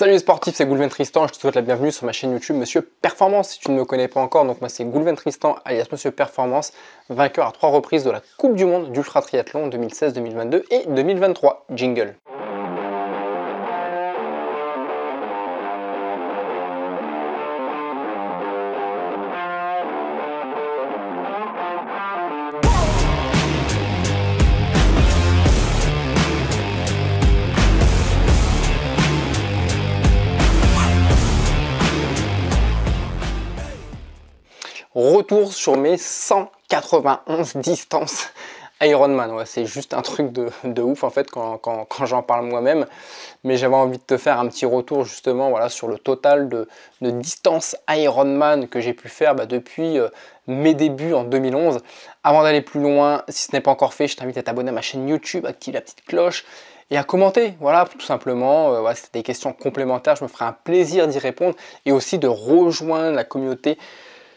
Salut les sportifs, c'est Goulven Tristan, je te souhaite la bienvenue sur ma chaîne YouTube Monsieur Performance. Si tu ne me connais pas encore, donc moi c'est Goulven Tristan alias Monsieur Performance, vainqueur à 3 reprises de la Coupe du Monde d'Ultra Triathlon 2016, 2022 et 2023. Jingle. Retour sur mes 191 distances Ironman. Ouais, c'est juste un truc de ouf en fait quand j'en parle moi-même. Mais j'avais envie de te faire un petit retour justement voilà, sur le total de distances Ironman que j'ai pu faire depuis mes débuts en 2011. Avant d'aller plus loin, si ce n'est pas encore fait, je t'invite à t'abonner à ma chaîne YouTube, à activer la petite cloche et à commenter, voilà, tout simplement. Voilà, c'était des questions complémentaires, je me ferai un plaisir d'y répondre et aussi de rejoindre la communauté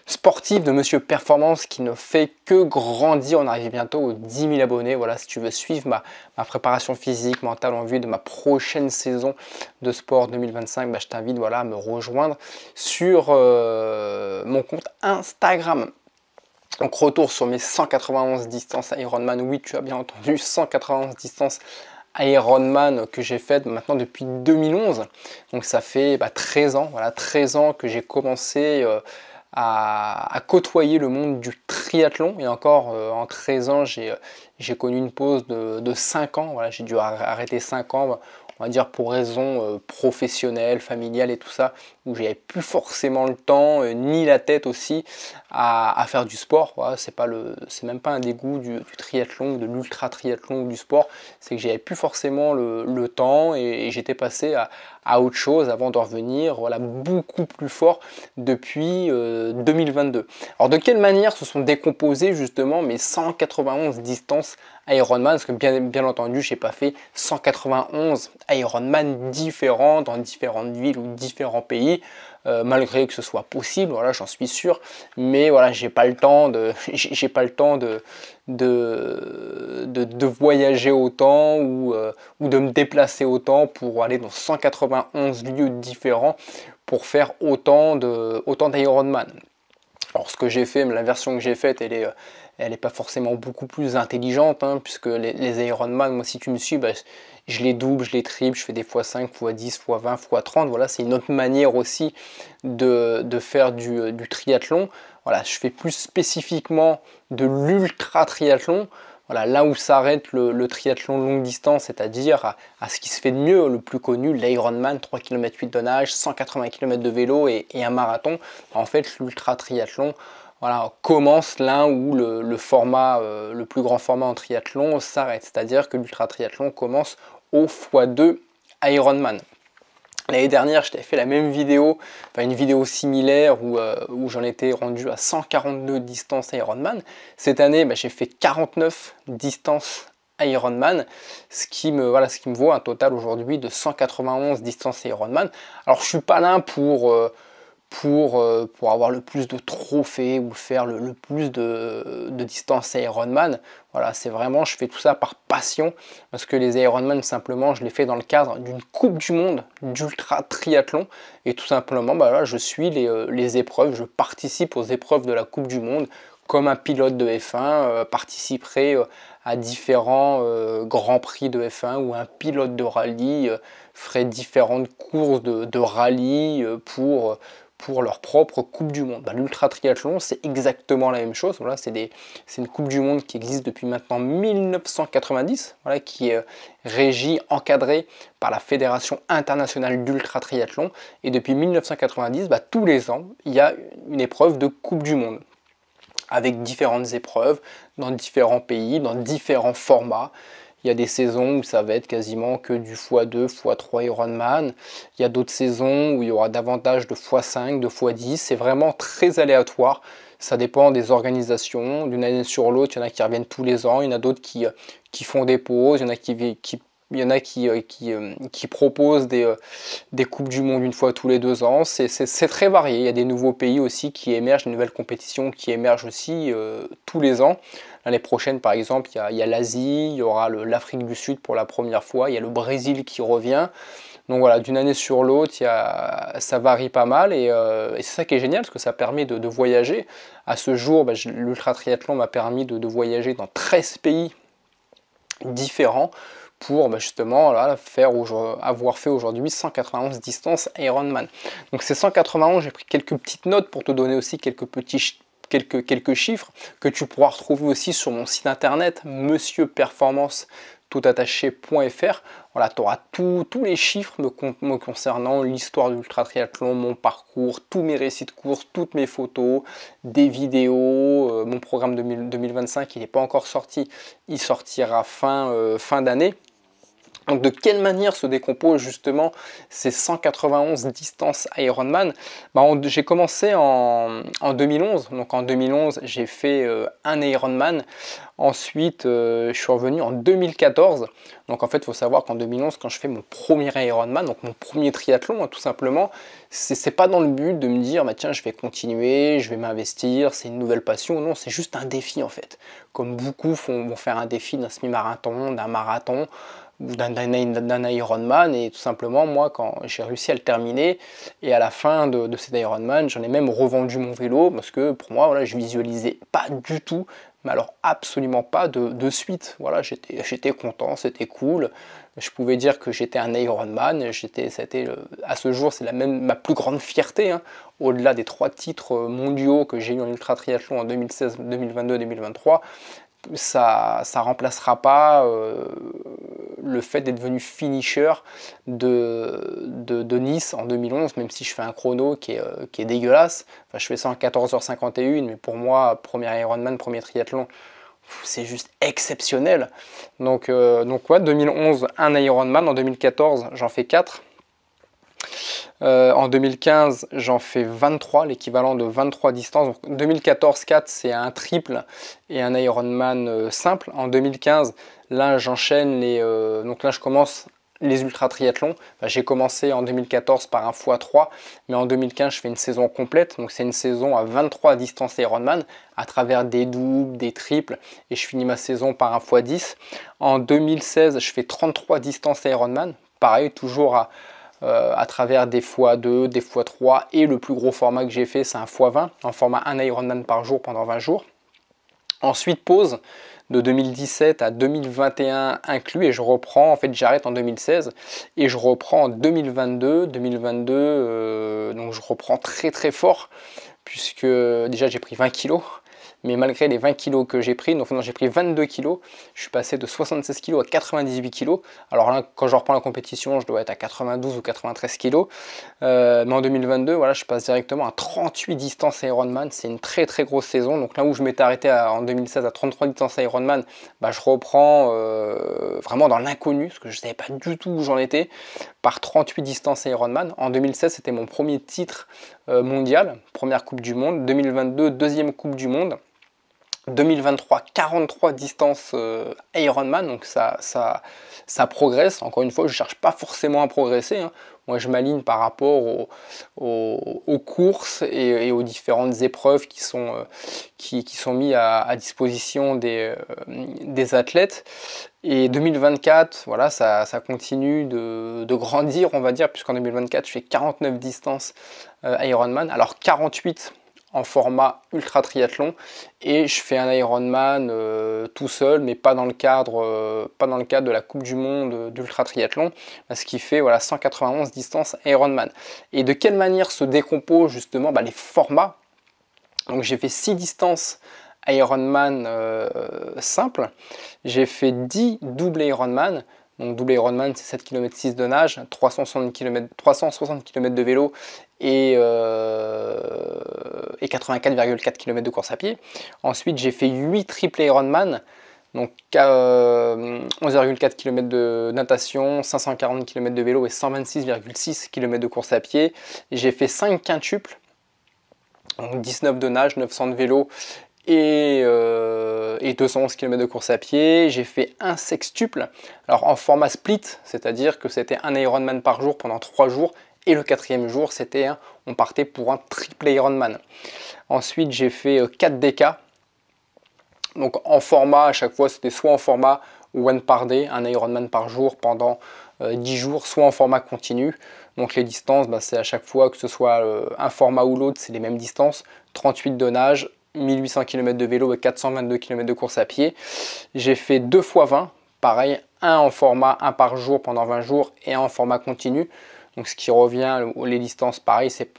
sportif de Monsieur Performance qui ne fait que grandir. On arrive bientôt aux 10 000 abonnés. Voilà, si tu veux suivre ma préparation physique, mentale en vue de ma prochaine saison de sport 2025, je t'invite voilà, à me rejoindre sur mon compte Instagram. Donc retour sur mes 191 distances Ironman. Oui, tu as bien entendu, 191 distances Ironman que j'ai faites maintenant depuis 2011. Donc ça fait 13 ans, voilà, 13 ans que j'ai commencé à côtoyer le monde du triathlon. Et encore en 13 ans, j'ai connu une pause de 5 ans. Voilà, j'ai dû arrêter 5 ans, on va dire pour raisons professionnelles, familiales et tout ça, où j'avais plus forcément le temps, ni la tête aussi, à faire du sport. Voilà, c'est même pas un dégoût du triathlon, de l'ultra triathlon ou du sport, c'est que j'avais plus forcément le temps et j'étais passé à autre chose avant de revenir voilà, beaucoup plus fort depuis 2022. Alors de quelle manière se sont décomposées justement mes 191 distances Ironman? Parce que bien entendu, je n'ai pas fait 191 Ironman différents dans différentes villes ou différents pays. Malgré que ce soit possible, voilà, j'en suis sûr, mais voilà, j'ai pas le temps de voyager autant ou de me déplacer autant pour aller dans 191 lieux différents pour faire autant d'Ironman. Alors ce que j'ai fait, la version que j'ai faite, elle est pas forcément beaucoup plus intelligente, hein, puisque les Ironman, moi si tu me suis, je les double, je les triple, je fais des x5, x10, x20, x30, voilà, c'est une autre manière aussi de faire du triathlon. Voilà, je fais plus spécifiquement de l'ultra triathlon, voilà, là où s'arrête le triathlon longue distance, c'est-à-dire à ce qui se fait de mieux, le plus connu, l'Ironman, 3 km 8 de nage, 180 km de vélo et un marathon. En fait, l'ultra triathlon voilà, commence là où le plus grand format en triathlon s'arrête, c'est-à-dire que l'ultra triathlon commence au x2 Ironman. L'année dernière, je t'avais fait la même vidéo, une vidéo similaire où j'en étais rendu à 142 distances Ironman. Cette année, j'ai fait 49 distances Ironman, ce qui me vaut un total aujourd'hui de 191 distances Ironman. Alors je suis pas là pour avoir le plus de trophées ou faire le plus de distances Ironman. Voilà, c'est vraiment, je fais tout ça par passion parce que les Ironman, simplement, je les fais dans le cadre d'une Coupe du Monde d'ultra triathlon et tout simplement, là, je suis les épreuves, je participe aux épreuves de la Coupe du Monde comme un pilote de F1 participerait à différents grands prix de F1 ou un pilote de rallye ferait différentes courses de rallye pour leur propre Coupe du Monde. L'ultra triathlon, c'est exactement la même chose. Voilà, c'est une Coupe du Monde qui existe depuis maintenant 1990, voilà, qui est régie, encadrée par la Fédération internationale d'ultra triathlon. Et depuis 1990, tous les ans, il y a une épreuve de Coupe du Monde avec différentes épreuves dans différents pays, dans différents formats. Il y a des saisons où ça va être quasiment que du x2, x3 Ironman. Il y a d'autres saisons où il y aura davantage de x5, de x10. C'est vraiment très aléatoire. Ça dépend des organisations. D'une année sur l'autre, il y en a qui reviennent tous les ans. Il y en a d'autres qui font des pauses. Il y en a qui proposent des Coupes du Monde une fois tous les 2 ans. C'est très varié. Il y a des nouveaux pays aussi qui émergent, des nouvelles compétitions qui émergent aussi tous les ans. L'année prochaine, par exemple, il y a l'Asie, il y aura l'Afrique du Sud pour la première fois, il y a le Brésil qui revient. Donc voilà, d'une année sur l'autre, ça varie pas mal et c'est ça qui est génial parce que ça permet de voyager. À ce jour, l'ultra triathlon m'a permis de voyager dans 13 pays différents pour justement là, avoir fait aujourd'hui 191 distances Ironman. Donc ces 191, j'ai pris quelques petites notes pour te donner aussi quelques chiffres que tu pourras retrouver aussi sur mon site internet monsieurperformance.toutattaché.fr. Voilà, tu auras tous les chiffres me concernant l'histoire de l'ultra triathlon, mon parcours, tous mes récits de course, toutes mes photos, des vidéos. Mon programme 2025, il n'est pas encore sorti, il sortira fin d'année. Donc de quelle manière se décomposent justement ces 191 distances Ironman? J'ai commencé en 2011, donc en 2011 j'ai fait un Ironman, ensuite je suis revenu en 2014, donc en fait il faut savoir qu'en 2011 quand je fais mon premier Ironman, donc mon premier triathlon tout simplement, c'est pas dans le but de me dire tiens je vais continuer, je vais m'investir, c'est une nouvelle passion, non c'est juste un défi en fait, comme beaucoup vont faire un défi d'un semi-marathon, d'un marathon, ou d'un Ironman, et tout simplement moi quand j'ai réussi à le terminer et à la fin de cet Ironman j'en ai même revendu mon vélo parce que pour moi voilà, je visualisais pas du tout, mais alors absolument pas de suite. Voilà, j'étais content, c'était cool, je pouvais dire que j'étais un Ironman, à ce jour c'est ma plus grande fierté, hein, au-delà des 3 titres mondiaux que j'ai eu en ultra triathlon en 2016, 2022, 2023. Ça remplacera pas le fait d'être devenu finisher de Nice en 2011, même si je fais un chrono qui est dégueulasse. Enfin, je fais ça en 14h51, mais pour moi, premier Ironman, premier triathlon, c'est juste exceptionnel. Donc ouais, 2011, un Ironman. En 2014, j'en fais 4. En 2015, j'en fais 23, l'équivalent de 23 distances. Donc 2014, 4, c'est un triple et un Ironman simple. En 2015, là, j'enchaîne donc là, je commence les ultra triathlons. J'ai commencé en 2014 par un x3, mais en 2015, je fais une saison complète. Donc c'est une saison à 23 distances Ironman à travers des doubles, des triples, et je finis ma saison par un x10. En 2016, je fais 33 distances Ironman. Pareil, toujours à travers des x2, des x3, et le plus gros format que j'ai fait c'est un x20, en format 1 Ironman par jour pendant 20 jours. Ensuite pause de 2017 à 2021 inclus, et je reprends, en fait j'arrête en 2016 et je reprends en 2022, donc je reprends très très fort puisque déjà j'ai pris 20 kilos. Mais malgré les 20 kilos que j'ai pris, donc j'ai pris 22 kilos, je suis passé de 76 kilos à 98 kilos. Alors là, quand je reprends la compétition, je dois être à 92 ou 93 kilos. Mais en 2022, voilà, je passe directement à 38 distances Ironman. C'est une très très grosse saison. Donc là où je m'étais arrêté en 2016 à 33 distances Ironman, je reprends vraiment dans l'inconnu, parce que je ne savais pas du tout où j'en étais, par 38 distances Ironman. En 2016, c'était mon premier titre mondial, première Coupe du Monde. 2022, deuxième Coupe du Monde. 2023, 43 distances Ironman, donc ça progresse. Encore une fois, je ne cherche pas forcément à progresser, hein. Moi, je m'aligne par rapport aux courses et aux différentes épreuves qui sont mises à disposition des athlètes. Et 2024, voilà, ça continue de grandir, on va dire, puisqu'en 2024, je fais 49 distances Ironman. Alors 48 en format ultra triathlon, et je fais un Ironman tout seul, mais pas dans le cadre de la Coupe du Monde d'ultra triathlon, ce qui fait voilà 191 distances Ironman. Et de quelle manière se décomposent justement les formats? Donc j'ai fait 6 distances Ironman simple, j'ai fait 10 double Ironman. Donc double Ironman, c'est 7 km 6 de nage, 360 km de vélo et 84,4 km de course à pied. Ensuite, j'ai fait 8 triple Ironman, donc 11,4 km de natation, 540 km de vélo et 126,6 km de course à pied. J'ai fait 5 quintuples, donc 19 de nage, 900 de vélo et 211 km de course à pied. J'ai fait un sextuple, alors en format split, c'est-à-dire que c'était un Ironman par jour pendant 3 jours, et le 4e jour, on partait pour un triple Ironman. Ensuite, j'ai fait 4 DK, donc en format, à chaque fois, c'était soit en format one par day, un Ironman par jour pendant 10 jours, soit en format continu. Donc les distances, c'est à chaque fois, que ce soit un format ou l'autre, c'est les mêmes distances. 38 de nage, 1800 km de vélo et 422 km de course à pied. J'ai fait 2 fois 20, pareil, un en format 1 par jour pendant 20 jours et un en format continu. Donc ce qui revient, les distances pareil, c'est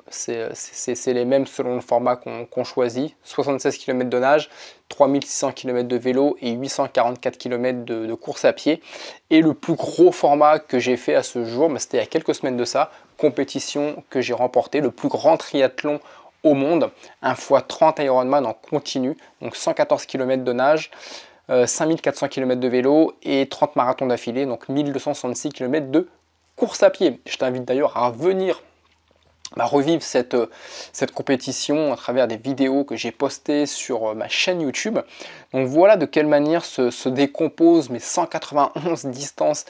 les mêmes selon le format qu'on choisit. 76 km de nage, 3600 km de vélo et 844 km de course à pied. Et le plus gros format que j'ai fait à ce jour, c'était il y a quelques semaines de ça, compétition que j'ai remporté, le plus grand triathlon au monde, 1x30 Ironman en continu, donc 114 km de nage, 5400 km de vélo et 30 marathons d'affilée, donc 1266 km de course à pied. Je t'invite d'ailleurs à venir revivre cette compétition à travers des vidéos que j'ai postées sur ma chaîne YouTube. Donc voilà de quelle manière se décomposent mes 191 distances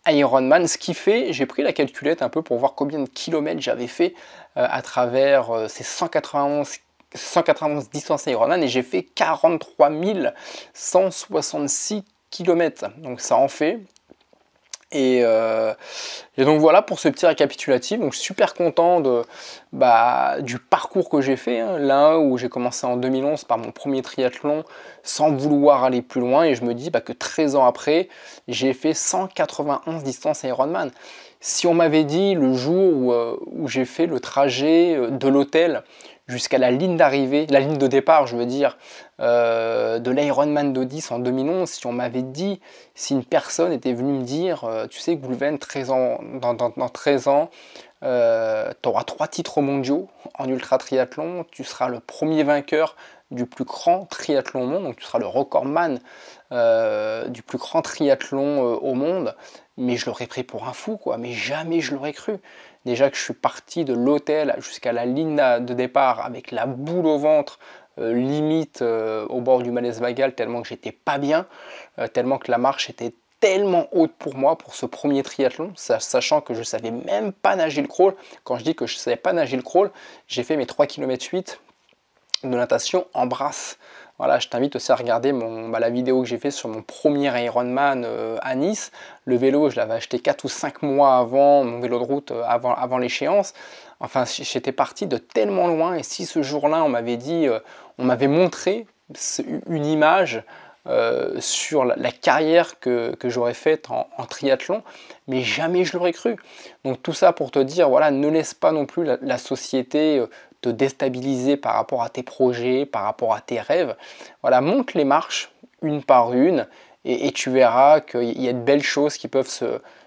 Ironman. Ce qui fait, j'ai pris la calculette un peu pour voir combien de kilomètres j'avais fait à travers ces 191 distances Ironman et j'ai fait 43 166 km. Donc ça en fait. Et donc voilà pour ce petit récapitulatif. Donc super content du parcours que j'ai fait. Là où j'ai commencé en 2011 par mon premier triathlon sans vouloir aller plus loin. Et je me dis que 13 ans après, j'ai fait 191 distances Ironman. Si on m'avait dit le jour où j'ai fait le trajet de l'hôtel jusqu'à la ligne d'arrivée, la ligne de départ, je veux dire, de l'Ironman de 10 en 2011, si on m'avait dit, si une personne était venue me dire, tu sais, Goulven, dans 13 ans, tu auras 3 titres mondiaux en ultra triathlon, tu seras le premier vainqueur du plus grand triathlon au monde, donc tu seras le recordman du plus grand triathlon au monde, mais je l'aurais pris pour un fou, quoi, mais jamais je l'aurais cru. Déjà que je suis parti de l'hôtel jusqu'à la ligne de départ avec la boule au ventre, limite au bord du malaise vagal, tellement que j'étais pas bien, tellement que la marche était tellement haute pour moi pour ce premier triathlon, sachant que je savais même pas nager le crawl. Quand je dis que je savais pas nager le crawl, j'ai fait mes 3 km 8 de natation en brasse. Voilà, je t'invite aussi à regarder la vidéo que j'ai fait sur mon premier Ironman à Nice. Le vélo, je l'avais acheté 4 ou 5 mois avant, mon vélo de route avant l'échéance. Enfin, j'étais parti de tellement loin. Et si ce jour-là, on m'avait dit, on m'avait montré une image sur la carrière que j'aurais faite en triathlon, mais jamais je l'aurais cru. Donc tout ça pour te dire, voilà, ne laisse pas non plus la société te déstabiliser par rapport à tes projets, par rapport à tes rêves. Voilà, monte les marches une par une et tu verras qu'il y a de belles choses qui peuvent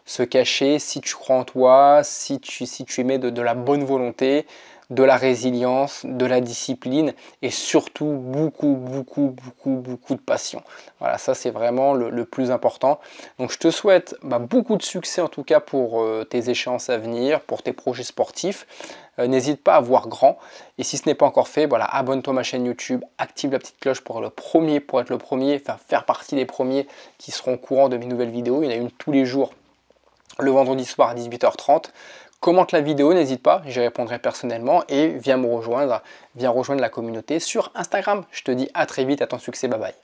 se cacher si tu crois en toi, si tu y mets de la bonne volonté, de la résilience, de la discipline et surtout beaucoup de passion. Voilà, ça c'est vraiment le plus important. Donc je te souhaite beaucoup de succès en tout cas pour tes échéances à venir, pour tes projets sportifs. N'hésite pas à voir grand et si ce n'est pas encore fait, voilà, abonne-toi à ma chaîne YouTube, active la petite cloche pour être le premier, faire partie des premiers qui seront au courant de mes nouvelles vidéos. Il y en a une tous les jours le vendredi soir à 18h30. Commente la vidéo, n'hésite pas, j'y répondrai personnellement et viens rejoindre la communauté sur Instagram. Je te dis à très vite, à ton succès, bye bye.